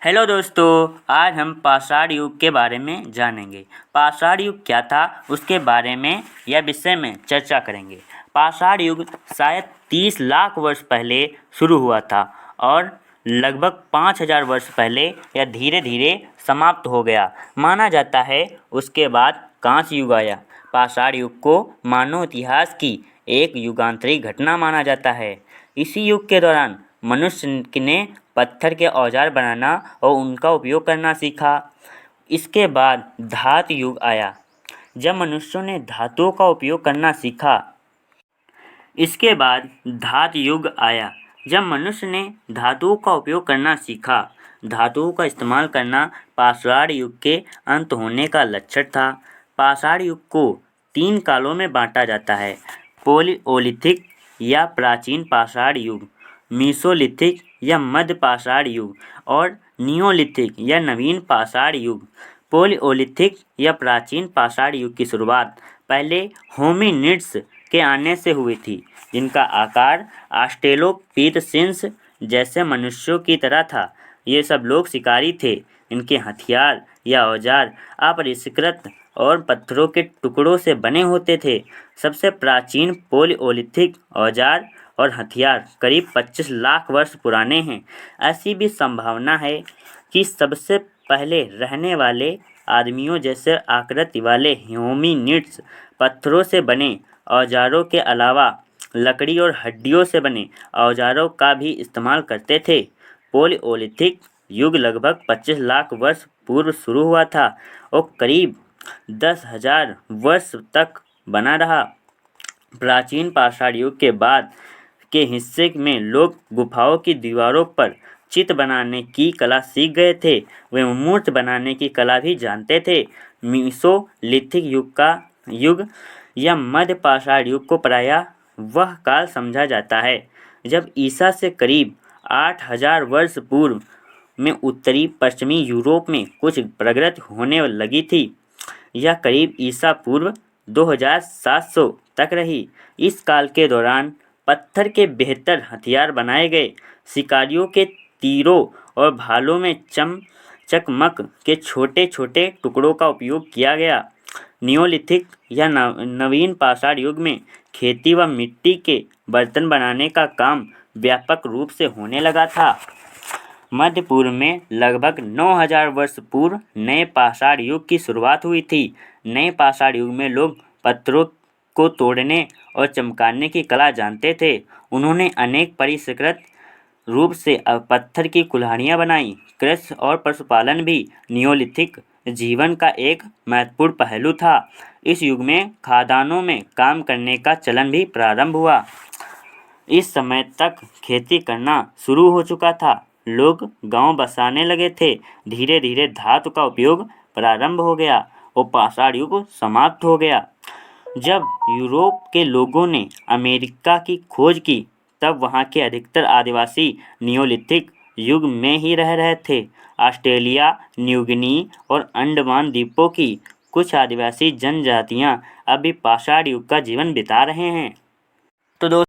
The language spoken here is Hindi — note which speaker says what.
Speaker 1: हेलो दोस्तों, आज हम पाषाण युग के बारे में जानेंगे। पाषाण युग क्या था उसके बारे में या विषय में चर्चा करेंगे। पाषाण युग शायद 30 लाख वर्ष पहले शुरू हुआ था और लगभग 5000 वर्ष पहले यह धीरे धीरे समाप्त हो गया। माना जाता है उसके बाद कांस्य युग आया। पाषाण युग को मानव इतिहास की एक युगांतरी घटना माना जाता है। इसी युग के दौरान मनुष्य ने पत्थर के औजार बनाना और उनका उपयोग करना सीखा। इसके बाद धातु युग आया, जब मनुष्यों ने धातुओं का उपयोग करना सीखा। इसके बाद धातु युग आया, जब मनुष्य ने धातुओं का उपयोग करना सीखा। धातुओं का इस्तेमाल करना पाषाण युग के अंत होने का लक्षण था। पाषाण युग को 3 कालों में बांटा जाता है: पैलियोलिथिक या प्राचीन पाषाण युग, मेसोलिथिक या मध्य पाषाण युग और नियोलिथिक या नवीन पाषाण युग। पैलियोलिथिक या प्राचीन पाषाण युग की शुरुआत पहले होमिनिड्स के आने से हुई थी, जिनका आकार ऑस्ट्रेलोपिथेसियंस जैसे मनुष्यों की तरह था। ये सब लोग शिकारी थे। इनके हथियार या औजार अपरिष्कृत और पत्थरों के टुकड़ों से बने होते थे। सबसे प्राचीन पैलियोलिथिक औजार और हथियार करीब 25 लाख वर्ष पुराने हैं। ऐसी भी संभावना है कि सबसे पहले रहने वाले आदमियों जैसे आकृति वाले होमिनिड्स पत्थरों से बने औजारों के अलावा लकड़ी और हड्डियों से बने औजारों का भी इस्तेमाल करते थे। पैलियोलिथिक युग लगभग 25 लाख वर्ष पूर्व शुरू हुआ था और करीब 10,000 वर्ष तक बना रहा। प्राचीन पाषाण युग के बाद के हिस्से में लोग गुफाओं की दीवारों पर चित्र बनाने की कला सीख गए थे। वे मूर्ति बनाने की कला भी जानते थे। मेसोलिथिक युग या मध्य पाषाण युग को प्रायः वह काल समझा जाता है जब ईसा से करीब 8000 वर्ष पूर्व में उत्तरी पश्चिमी यूरोप में कुछ प्रगति होने लगी थी। यह करीब ईसा पूर्व 2700 तक रही। इस काल के दौरान पत्थर के बेहतर हथियार बनाए गए। शिकारियों के तीरों और भालों में चकमक के छोटे छोटे टुकड़ों का उपयोग किया गया। नियोलिथिक या नवीन पाषाण युग में खेती व मिट्टी के बर्तन बनाने का काम व्यापक रूप से होने लगा था। मध्य पूर्व में लगभग 9000 वर्ष पूर्व नए पाषाण युग की शुरुआत हुई थी। नए पाषाण युग में लोग पत्थरों को तोड़ने और चमकाने की कला जानते थे। उन्होंने अनेक परिष्कृत रूप से पत्थर की कुल्हाड़ियाँ बनाई। कृषि और पशुपालन भी नियोलिथिक जीवन का एक महत्वपूर्ण पहलू था। इस युग में खदानों में काम करने का चलन भी प्रारंभ हुआ। इस समय तक खेती करना शुरू हो चुका था। लोग गांव बसाने लगे थे। धीरे धीरे धातु का उपयोग प्रारंभ हो गया और पाषाण युग समाप्त हो गया। जब यूरोप के लोगों ने अमेरिका की खोज की, तब वहां के अधिकतर आदिवासी नियोलिथिक युग में ही रह रहे थे। ऑस्ट्रेलिया, न्यू गिनी और अंडमान द्वीपों की कुछ आदिवासी जनजातियां अभी पाषाण युग का जीवन बिता रहे हैं। तो